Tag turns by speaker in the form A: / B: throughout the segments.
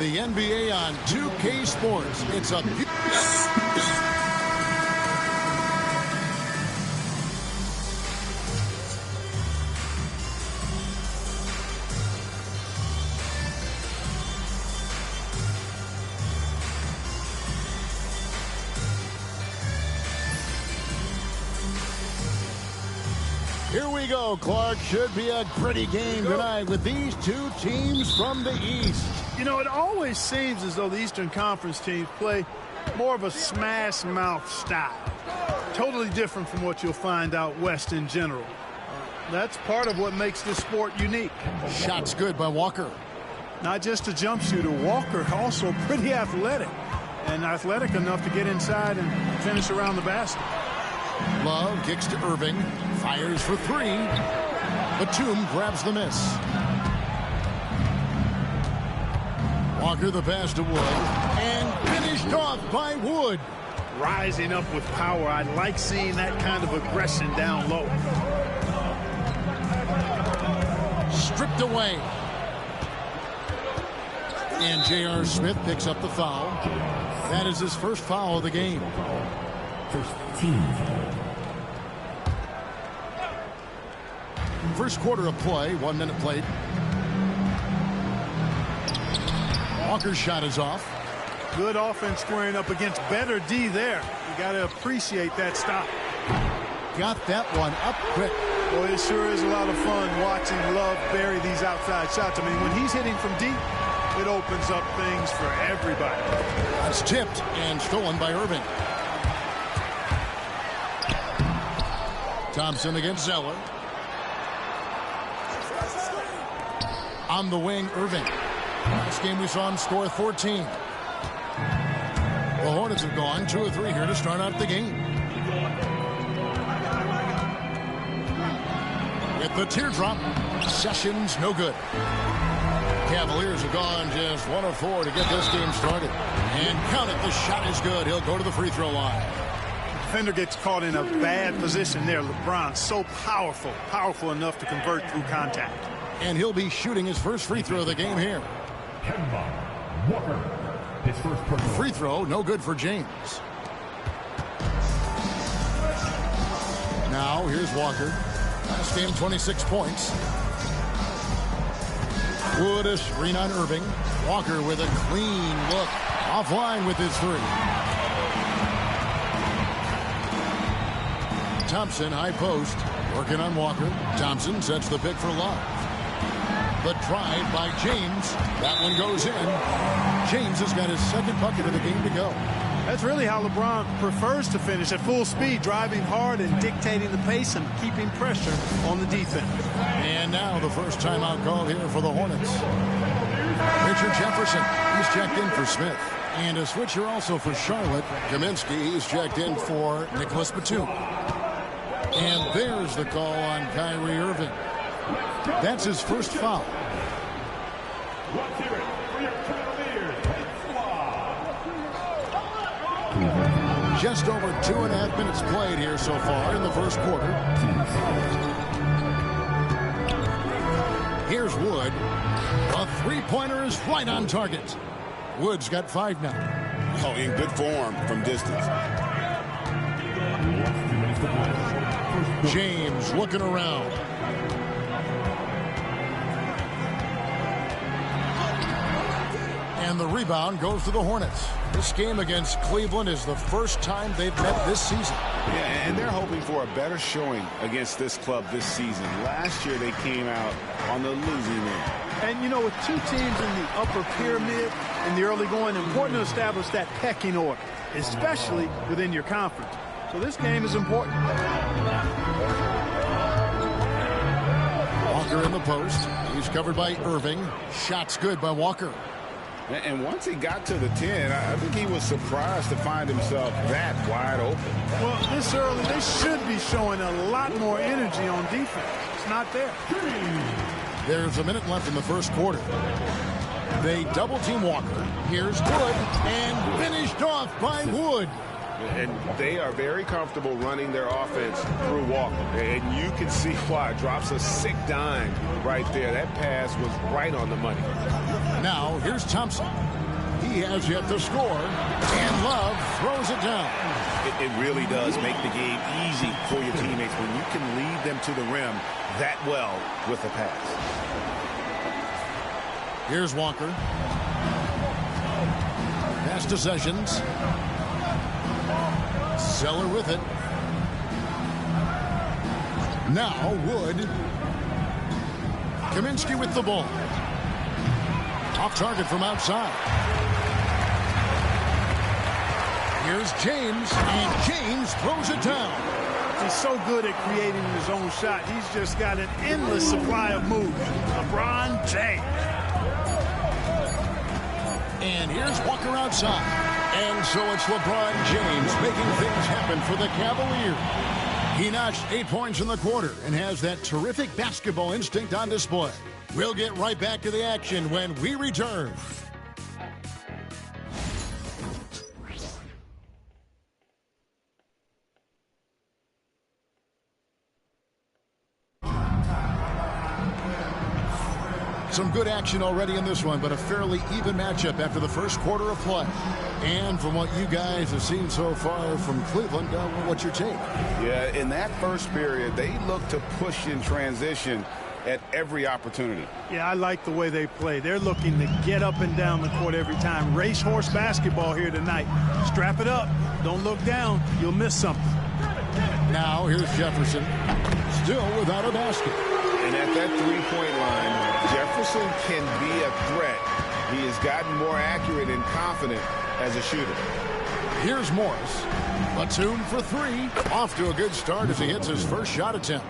A: the NBA on 2K Sports. It's a Here we go, Clark. Should be a pretty game tonight with these two teams from the East.
B: You know, it always seems as though the Eastern Conference teams play more of a smash mouth style. Totally different from what you'll find out West in general. That's part of what makes this sport unique.
A: Shot's good by Walker.
B: Not just a jump shooter, Walker also pretty athletic. And athletic enough to get inside and finish around the basket.
A: Love kicks to Irving. Fires for three. Batum grabs the miss. Walker the pass to Wood. And finished off by Wood.
B: Rising up with power. I like seeing that kind of aggression down low.
A: Stripped away. And J.R. Smith picks up the foul. That is his first foul of the game.
C: First team.
A: First quarter of play, 1 minute played. Walker's shot is off.
B: Good offense squaring up against better D there. You got to appreciate that stop.
A: Got that one up quick.
B: Boy, it sure is a lot of fun watching Love bury these outside shots. I mean, when he's hitting from deep, it opens up things for everybody.
A: That's tipped and stolen by Irving. Thompson against Zeller. On the wing, Irving. Last game we saw him score 14. The Hornets have gone 2 of 3 here to start out the game. With the teardrop, Sessions no good. Cavaliers have gone just 1 of 4 to get this game started. And count it, the shot is good. He'll go to the free throw line.
B: Defender gets caught in a bad position there. Lebron so powerful enough to convert through contact.
A: And he'll be shooting his first free throw of the game here.
C: Walker. His first personal.
A: Free throw, no good for James. Now, here's Walker. Last game, 26 points. Wood a screen on Irving. Walker with a clean look. Offline with his three. Thompson, high post. Working on Walker. Thompson sets the pick for Love. The drive by James. That one goes in. James has got his second bucket of the game to go.
B: That's really how LeBron prefers to finish, at full speed, driving hard and dictating the pace and keeping pressure on the defense.
A: And now the first timeout call here for the Hornets. Richard Jefferson, he's checked in for Smith. And a switcher also for Charlotte. Kaminsky, he's checked in for Nicholas Batum. And there's the call on Kyrie Irving. That's his first foul.
C: Let's hear it for your Cavaliers.
A: Just over 2.5 minutes played here so far in the first quarter. Here's Wood. A three-pointer is right on target. Wood's got 5 now.
D: Oh, in good form from distance.
A: James looking around. And the rebound goes to the Hornets. This game against Cleveland is the first time they've met this season.
D: Yeah, and they're hoping for a better showing against this club this season. Last year they came out on the losing end.
B: And, you know, with two teams in the upper pyramid in the early going, important to establish that pecking order, especially within your conference. So this game is important.
A: Walker in the post. He's covered by Irving. Shot's good by Walker.
D: And once he got to the 10, I think he was surprised to find himself that wide open.
B: Well, this early, they should be showing a lot more energy on defense. It's not there.
A: There's a minute left in the first quarter. They double-team Walker. Here's Wood, and finished off by Wood.
D: And they are very comfortable running their offense through Walker. And you can see why. Drops a sick dime right there. That pass was right on the money.
A: Now here's Thompson. He has yet to score, and Love throws it down.
D: It really does make the game easy for your teammates when you can lead them to the rim that well with a pass.
A: Here's Walker. Pass to Sessions. Zeller with it. Now Wood. Kaminsky with the ball. Off target from outside. Here's James, and James throws it down.
B: He's so good at creating his own shot. He's just got an endless supply of moves. LeBron James.
A: And here's Walker outside. And so it's LeBron James making things happen for the Cavaliers. He notched 8 points in the quarter and has that terrific basketball instinct on display. We'll get right back to the action when we return. Some good action already in this one, but a fairly even matchup after the first quarter of play. And from what you guys have seen so far from Cleveland, what's your take?
D: Yeah, in that first period, they looked to push in transition at every opportunity.
B: Yeah, I like the way they play. They're looking to get up and down the court every time. Racehorse basketball here tonight. Strap it up. Don't look down. You'll miss something.
A: Now here's Jefferson. Still without a basket.
D: And at that three-point line, Jefferson can be a threat. He has gotten more accurate and confident as a shooter.
A: Here's Morris. Batum for three. Off to a good start as he hits his first shot attempt.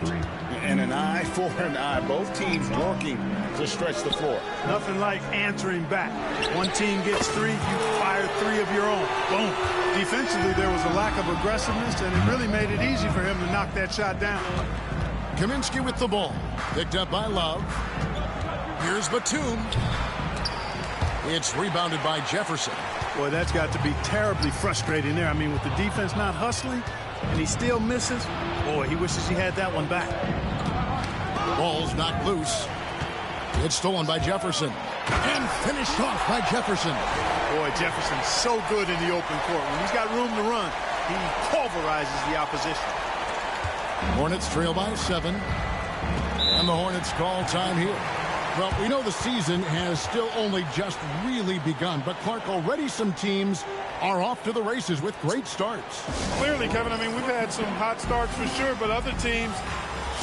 D: And an eye for an eye. Both teams working to stretch the floor.
B: Nothing like answering back. One team gets three, you fire three of your own. Boom. Defensively, there was a lack of aggressiveness, and it really made it easy for him to knock that shot down.
A: Kaminsky with the ball. Picked up by Love. Here's Batum. It's rebounded by Jefferson.
B: Boy, that's got to be terribly frustrating there. I mean, with the defense not hustling, and he still misses. Boy, he wishes he had that one back.
A: Ball's knocked loose. It's stolen by Jefferson. And finished off by Jefferson.
B: Boy, Jefferson's so good in the open court. When he's got room to run, he pulverizes the opposition.
A: Hornets trail by 7. And the Hornets call time here. Well, we know the season has still only just really begun, but Clark, already some teams are off to the races with great starts.
B: Clearly, Kevin, I mean, we've had some hot starts for sure, but other teams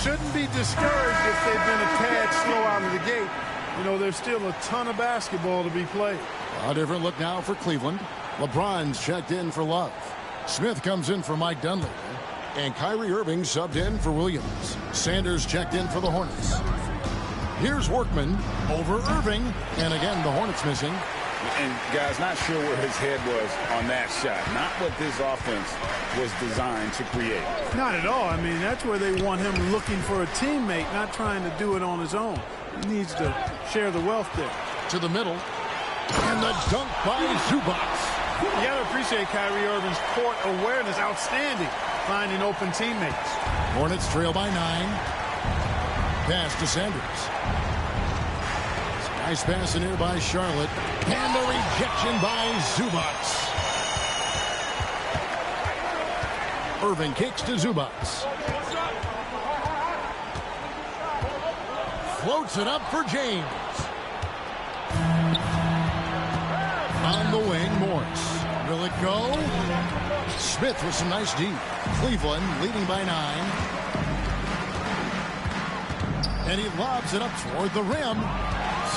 B: shouldn't be discouraged if they've been a tad slow out of the gate. You know, there's still a ton of basketball to be played.
A: A different look now for Cleveland. LeBron's checked in for Love. Smith comes in for Mike Dunleavy. And Kyrie Irving subbed in for Williams. Sanders checked in for the Hornets. Here's Workman over Irving. And again, the Hornets missing.
D: And, guys, not sure where his head was on that shot. Not what this offense was designed to create.
B: Not at all. I mean, that's where they want him looking for a teammate, not trying to do it on his own. He needs to share the wealth there.
A: To the middle. And the dunk by Zubac.
B: You got to appreciate Kyrie Irving's court awareness. Outstanding. Finding open teammates.
A: Hornets trail by 9. Pass to Sanders. Nice pass in here by Charlotte. And the rejection by Zubac. Irving kicks to Zubac. Floats it up for James. On the wing, Morris. Will it go? Smith with some nice D. Cleveland leading by 9. And he lobs it up toward the rim.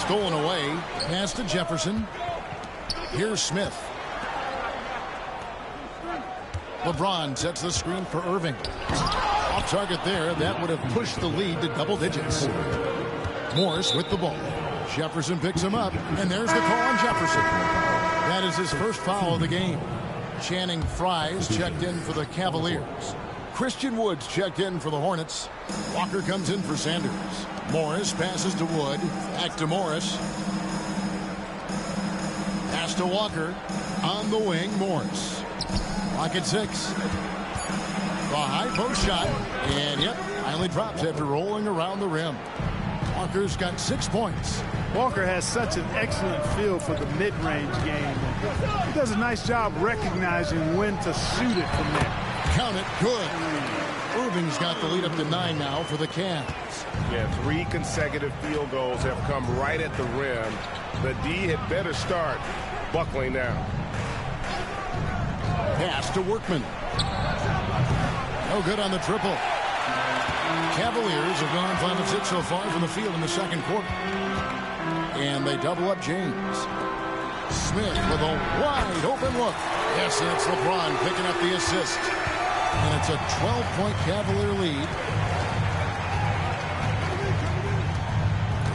A: Stolen away. Pass to Jefferson. Here's Smith. LeBron sets the screen for Irving. Off target there. That would have pushed the lead to double digits. Morris with the ball. Jefferson picks him up. And there's the call on Jefferson. That is his first foul of the game. Channing Frye's checked in for the Cavaliers. Christian Woods checked in for the Hornets. Walker comes in for Sanders. Morris passes to Wood. Back to Morris. Pass to Walker. On the wing, Morris. Clock at 6. The high post shot. And, yep, finally drops after rolling around the rim. Walker's got 6 points.
B: Walker has such an excellent feel for the mid-range game. He does a nice job recognizing when to shoot it from there.
A: Count it, good. Irving's got the lead up to 9 now for the Cavs.
D: Yeah, 3 consecutive field goals have come right at the rim. The D had better start buckling down.
A: Pass to Workman. No good on the triple. Cavaliers have gone 5 of 6 so far from the field in the second quarter. And they double up James. Smith with a wide open look. Yes, and it's Lebron picking up the assist. And it's a 12-point Cavalier lead.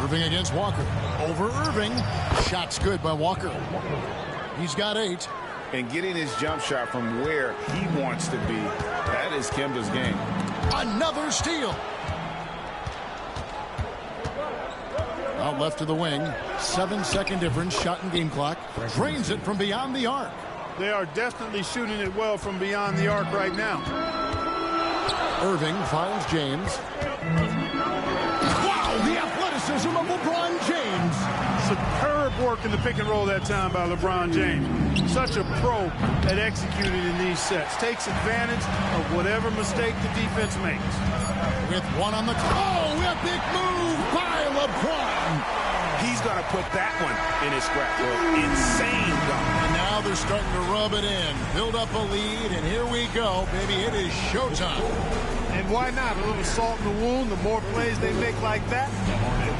A: Irving against Walker. Over Irving. Shot's good by Walker. He's got 8.
D: And getting his jump shot from where he wants to be, that is Kemba's game.
A: Another steal. Out left to the wing. 7-second difference. Shot and game clock. Drains it from beyond the arc.
B: They are definitely shooting it well from beyond the arc right now.
A: Irving finds James. Wow, the athleticism of LeBron James.
B: Superb work in the pick and roll that time by LeBron James. Such a pro at executing in these sets. Takes advantage of whatever mistake the defense makes.
A: With one on the... Oh, a big move by LeBron.
D: He's going to put that one in his scrapbook. Insane dunk.
A: And now they're starting to rub it in. Build up a lead, and here we go, baby. It is showtime.
B: And why not? A little salt in the wound. The more plays they make like that,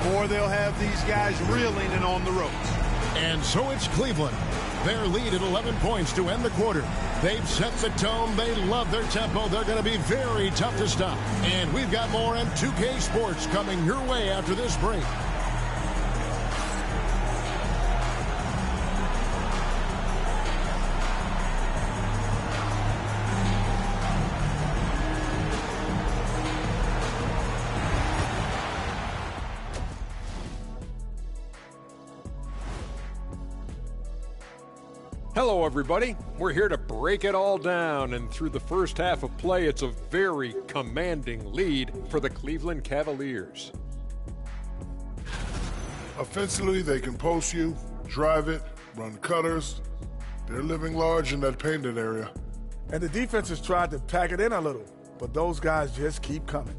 B: the more they'll have these guys reeling and on the ropes.
A: And so it's Cleveland. Their lead at 11 points to end the quarter. They've set the tone. They love their tempo. They're going to be very tough to stop. And we've got more M2K Sports coming your way after this break.
E: Hello, everybody. We're here to break it all down, and through the first half of play, it's a very commanding lead for the Cleveland Cavaliers.
F: Offensively, they can post you, drive it, run cutters. They're living large in that painted area.
G: And the defense has tried to pack it in a little, but those guys just keep coming.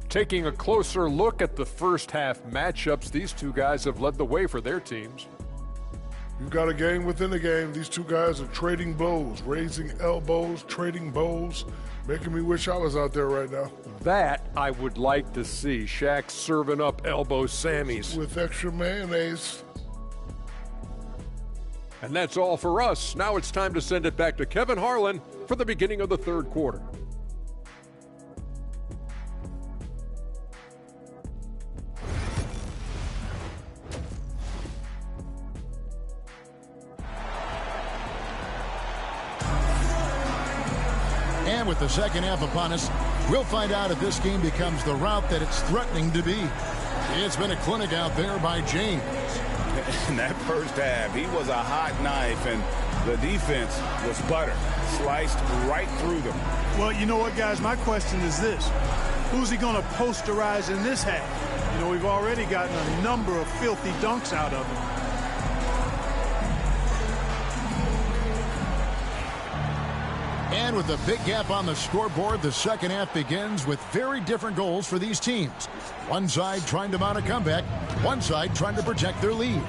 E: Taking a closer look at the first half matchups, these two guys have led the way for their teams.
F: You've got a game within a game. These two guys are trading blows, raising elbows, trading bows, making me wish I was out there right now.
E: That I would like to see. Shaq serving up elbow Sammys.
F: With extra mayonnaise.
E: And that's all for us. Now it's time to send it back to Kevin Harlan for the beginning of the third quarter.
A: And with the second half upon us, we'll find out if this game becomes the route that it's threatening to be. It's been a clinic out there by James.
D: In that first half, he was a hot knife, and the defense was butter, sliced right through them.
B: Well, you know what, guys? My question is this. Who's he going to posterize in this half? You know, we've already gotten a number of filthy dunks out of him.
A: And with a big gap on the scoreboard, the second half begins with very different goals for these teams. One side trying to mount a comeback, one side trying to protect their lead.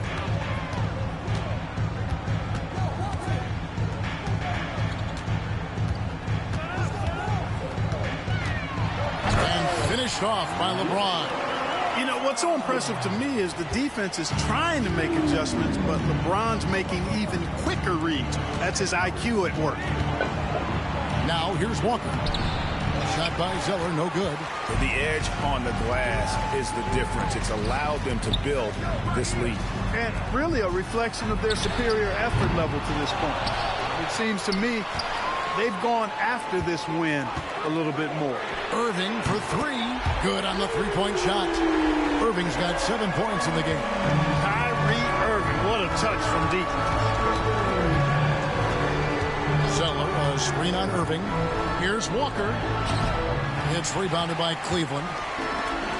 A: And finished off by LeBron.
B: You know, what's so impressive to me is the defense is trying to make adjustments, but LeBron's making even quicker reads. That's his IQ at work.
A: Now here's Walker. Shot by Zeller, no good.
D: The edge on the glass is the difference. It's allowed them to build this lead.
B: And really a reflection of their superior effort level to this point. It seems to me they've gone after this win a little bit more.
A: Irving for 3. Good on the three-point shot. Irving's got 7 points in the game.
B: Kyrie Irving, what a touch from deep.
A: Zeller, a screen on Irving. Here's Walker. It's rebounded by Cleveland.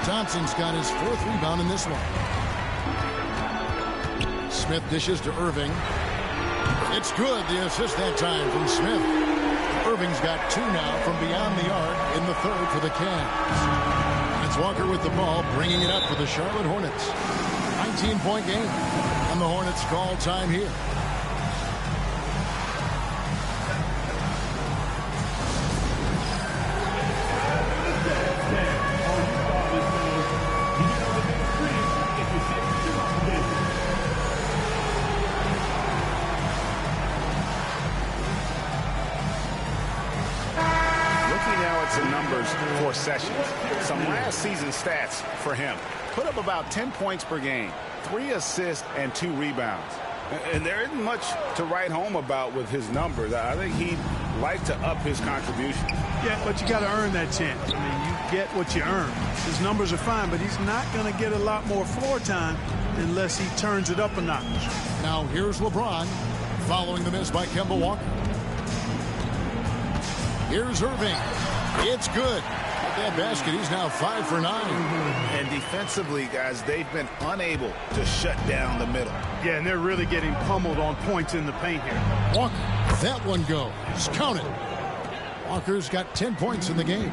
A: Thompson's got his 4th rebound in this one. Smith dishes to Irving. It's good. The assist that time from Smith. Irving's got 2 now from beyond the arc in the 3rd for the Cavs. It's Walker with the ball, bringing it up for the Charlotte Hornets. 19-point game, and the Hornets call time here.
D: Some numbers for Sessions. Some last season stats for him. Put up about 10 points per game, 3 assists and 2 rebounds. And there isn't much to write home about with his numbers. I think he'd like to up his contribution.
B: Yeah, but you got to earn that chance. I mean, you get what you earn. His numbers are fine, but he's not going to get a lot more floor time unless he turns it up a notch.
A: Now here's LeBron following the miss by Kemba Walker. Here's Irving. It's good. With that basket, he's now 5 for 9.
D: And defensively, guys, they've been unable to shut down the middle.
B: Yeah, and they're really getting pummeled on points in the paint here.
A: Walker, that one goes. Count it. Walker's got 10 points in the game.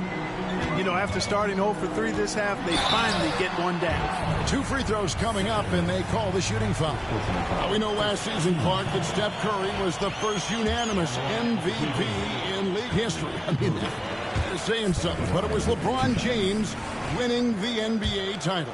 B: You know, after starting 0 for 3 this half, they finally get one down.
A: 2 free throws coming up, and they call the shooting foul. We know last season, Clark, that Steph Curry was the first unanimous MVP in league history. I mean, they're saying something, but it was LeBron James winning the NBA title.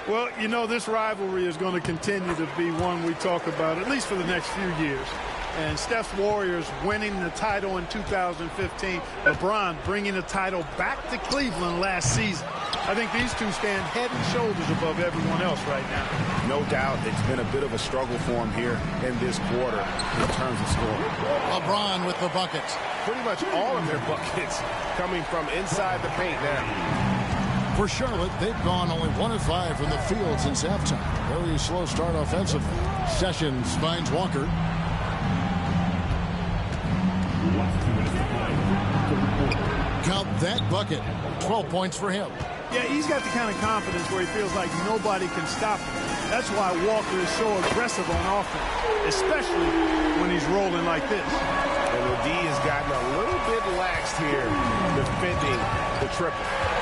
B: Well, you know, this rivalry is going to continue to be one we talk about, at least for the next few years. And Steph's Warriors winning the title in 2015. LeBron bringing the title back to Cleveland last season. I think these two stand head and shoulders above everyone else right now.
D: No doubt it's been a bit of a struggle for him here in this quarter in terms of scoring.
A: LeBron with the buckets.
D: Pretty much all of their buckets coming from inside the paint now.
A: For Charlotte, they've gone only 1 of 5 from the field since halftime. Very slow start offensively. Sessions finds Walker. Count that bucket. 12 points for him.
B: Yeah, he's got the kind of confidence where he feels like nobody can stop him. That's why Walker is so aggressive on offense, especially when he's rolling like this.
D: And the D has gotten a little bit laxed here defending the triple.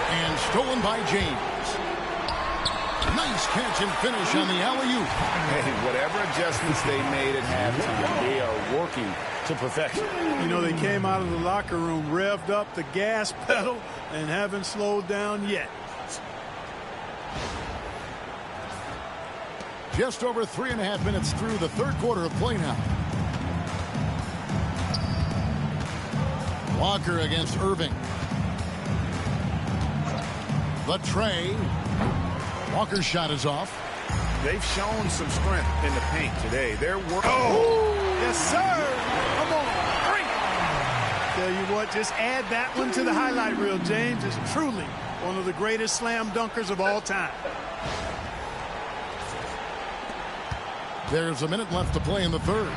A: And stolen by James. Nice catch and finish on the alley-oop.
D: Hey, whatever adjustments they made at halftime, they are working to perfection.
B: You know, they came out of the locker room, revved up the gas pedal, and haven't slowed down yet.
A: Just over 3.5 minutes through the 3rd quarter of play now. Walker against Irving. The tray. Walker's shot is off.
D: They've shown some strength in the paint today. They're working.
B: Oh, yes, sir. Come on, bring it. Tell you what, just add that one to the highlight reel. James is truly one of the greatest slam dunkers of all time.
A: There's a minute left to play in the 3rd.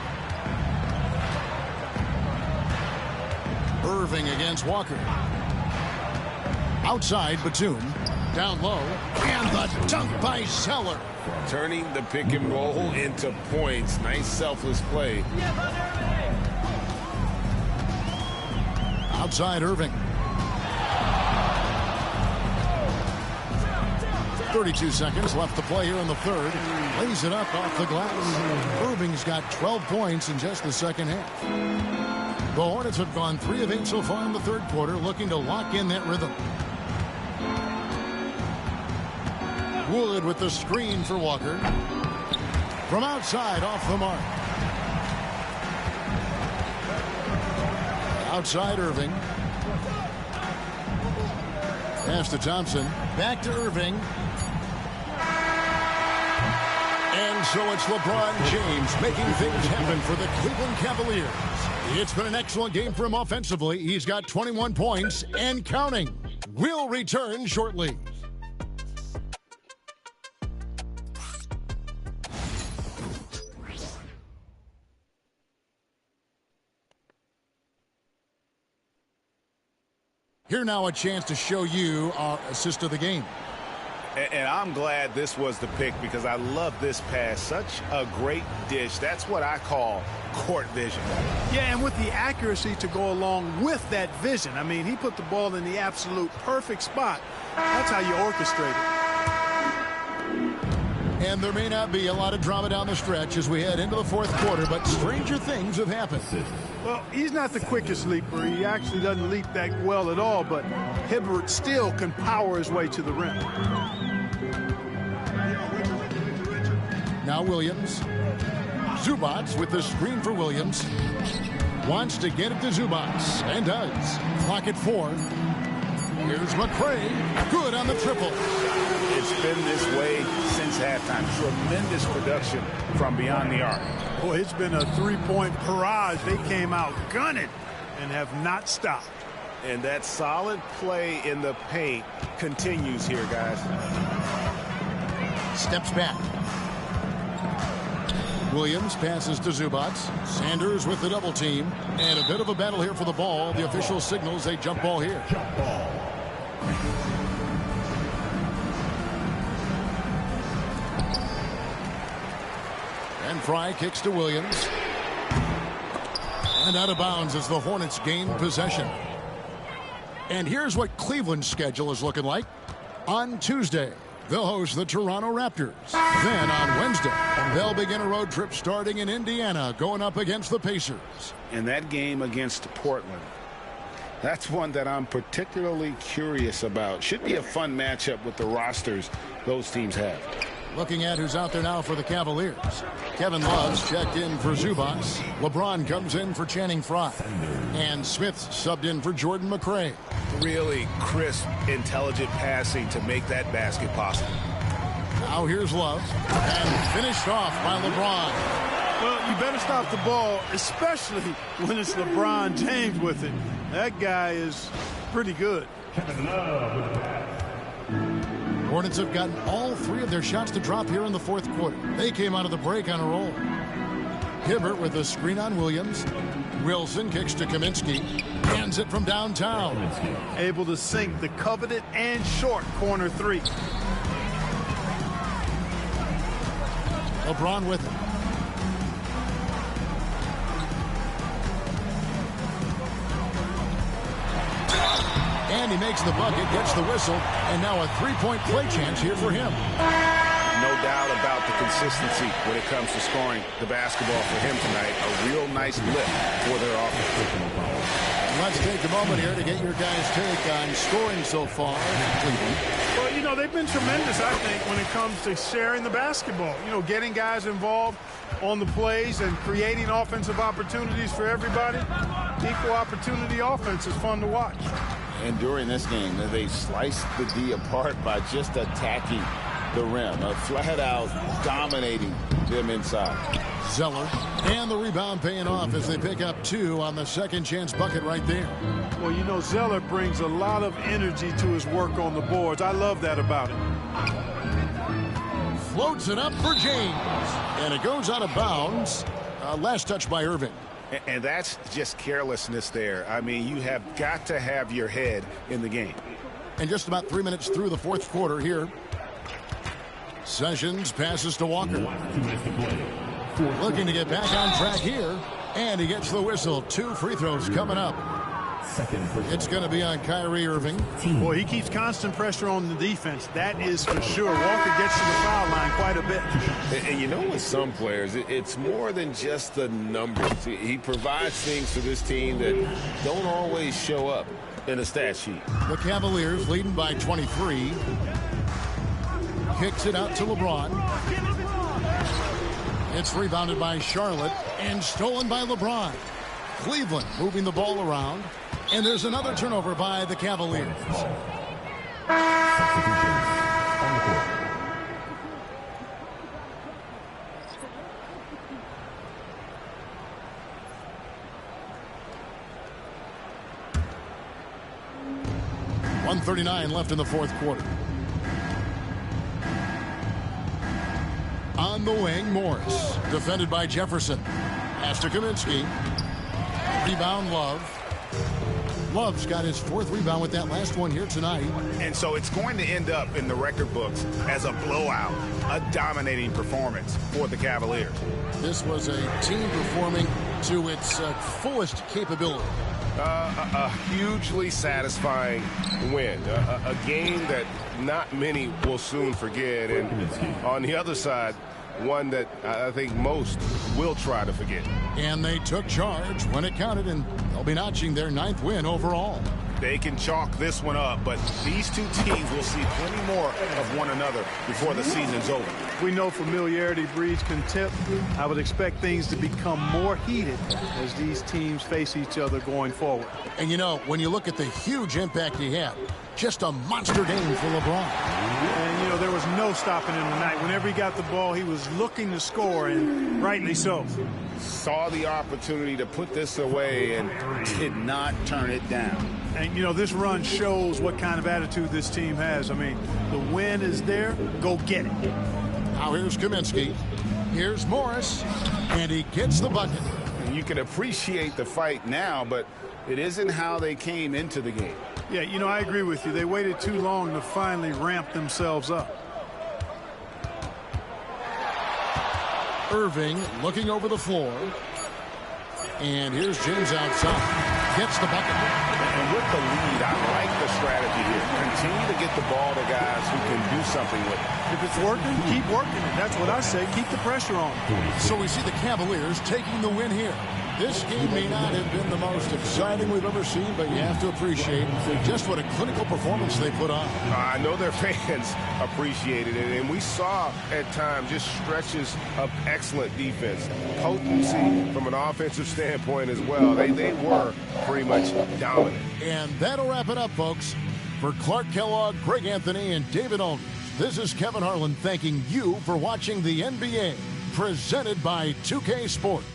A: Irving against Walker. Outside, Batum. Down low. And the dunk by Zeller.
D: Turning the pick and roll into points. Nice selfless play.
A: Outside Irving. 32 seconds left to play here in the 3rd. Lays it up off the glass. Irving's got 12 points in just the second half. The Hornets have gone 3 of 8 so far in the 3rd quarter, looking to lock in that rhythm. Wood with the screen for Walker. From outside, off the mark. Outside Irving. Pass to Thompson. Back to Irving. And so it's LeBron James making things happen for the Cleveland Cavaliers. It's been an excellent game for him offensively. He's got 21 points and counting. We'll return shortly. Here now a chance to show you our assist of the game.
D: And I'm glad this was the pick because I love this pass. Such a great dish. That's what I call court vision.
B: Yeah, and with the accuracy to go along with that vision. I mean, he put the ball in the absolute perfect spot. That's how you orchestrate it.
A: And there may not be a lot of drama down the stretch as we head into the fourth quarter, but stranger things have happened.
B: Well, he's not the quickest leaper. He actually doesn't leap that well at all, but Hibbert still can power his way to the rim.
A: Now Williams. Zubats with the screen for Williams. Wants to get it to Zubats, and does. Clock at 4. Here's McCray. Good on the triple.
D: It's been this way since halftime. Tremendous production from beyond the arc.
B: Boy, it's been a three-point barrage. They came out gunning and have not stopped.
D: And that solid play in the paint continues here, guys.
A: Steps back. Williams passes to Zubats. Sanders with the double team. And a bit of a battle here for the ball. The official signals a jump ball here.
C: Jump ball.
A: And Fry kicks to Williams. And out of bounds as the Hornets gain possession. And here's what Cleveland's schedule is looking like. On Tuesday, they'll host the Toronto Raptors. Then on Wednesday, they'll begin a road trip starting in Indiana, going up against the Pacers.
D: And that game against Portland, that's one that I'm particularly curious about. Should be a fun matchup with the rosters those teams have.
A: Looking at who's out there now for the Cavaliers. Kevin Love's checked in for Zubats. LeBron comes in for Channing Frye. And Smith's subbed in for Jordan McCray.
D: Really crisp, intelligent passing to make that basket possible.
A: Now here's Love. And finished off by LeBron.
B: Well, you better stop the ball, especially when it's LeBron James with it. That guy is pretty good.
C: Kevin Love with the pass.
A: Hornets have gotten all 3 of their shots to drop here in the fourth quarter. They came out of the break on a roll. Hibbert with a screen on Williams. Wilson kicks to Kaminsky. Hands it from downtown.
B: Able to sink the coveted and short corner 3.
A: LeBron with it. And he makes the bucket, gets the whistle, and now a three-point play chance here for him.
D: No doubt about the consistency when it comes to scoring the basketball for him tonight. A real nice lift for their offense.
A: Let's take a moment here to get your guys' take on scoring so far in Cleveland.
B: Well, you know, they've been tremendous, I think, when it comes to sharing the basketball. You know, getting guys involved on the plays and creating offensive opportunities for everybody. Equal opportunity offense is fun to watch.
H: And during this game, they sliced the D apart by just attacking the rim, flat out dominating them inside.
A: Zeller, and the rebound paying off as they pick up 2 on the second chance bucket right there.
B: Well, you know, Zeller brings a lot of energy to his work on the boards. I love that about him.
A: Floats it up for James, and it goes out of bounds. Last touch by Irving.
D: And that's just carelessness there. I mean, you have got to have your head in the game.
A: And just about 3 minutes through the fourth quarter here. Sessions passes to Walker. Looking to get back on track here. And he gets the whistle. 2 free throws coming up. It's going to be on Kyrie Irving.
B: Boy, he keeps constant pressure on the defense. That is for sure. Walker gets to the foul line quite a bit.
H: And you know, with some players, it's more than just the numbers. He provides things for this team that don't always show up in a stat sheet.
A: The Cavaliers leading by 23. Kicks it out to LeBron. It's rebounded by Charlotte and stolen by LeBron. Cleveland moving the ball around. And there's another turnover by the Cavaliers. .139 left in the fourth quarter. On the wing, Morris. Defended by Jefferson. Pass to Kaminsky. Rebound, Love. Love's got his 4th rebound with that last one here tonight.
D: And so it's going to end up in the record books as a blowout, a dominating performance for the Cavaliers.
A: This was a team performing to its fullest capability.
H: A hugely satisfying win. A game that not many will soon forget. And on the other side, one that I think most will try to forget.
A: And they took charge when it counted, and they'll be notching their 9th win overall.
D: They can chalk this one up, but these two teams will see plenty more of one another before the season's over.
B: We know familiarity breeds contempt. I would expect things to become more heated as these teams face each other going forward.
A: And you know, when you look at the huge impact he had, just a monster game for LeBron.
B: And, you know, there was no stopping him tonight. Whenever he got the ball, he was looking to score, and rightly so.
H: Saw the opportunity to put this away and
D: Did not turn it down.
B: And, you know, this run shows what kind of attitude this team has. I mean, the win is there. Go get it.
A: Now here's Kaminsky. Here's Morris. And he gets the bucket.
D: You can appreciate the fight now, but it isn't how they came into the game.
B: Yeah, you know, I agree with you. They waited too long to finally ramp themselves up.
A: Irving looking over the floor. And here's James outside. Gets the bucket.
H: And with the lead, I like the strategy here. Continue to get the ball to guys who can do something with it.
B: If it's working, keep working. That's what I say. Keep the pressure on.
A: So we see the Cavaliers taking the win here. This game may not have been the most exciting we've ever seen, but you have to appreciate just what a clinical performance they put on.
H: I know their fans appreciated it, and we saw at times just stretches of excellent defense. Potency from an offensive standpoint as well. They were pretty much dominant.
A: And that'll wrap it up, folks. For Clark Kellogg, Greg Anthony, and David Aldridge, this is Kevin Harlan thanking you for watching the NBA, presented by 2K Sports.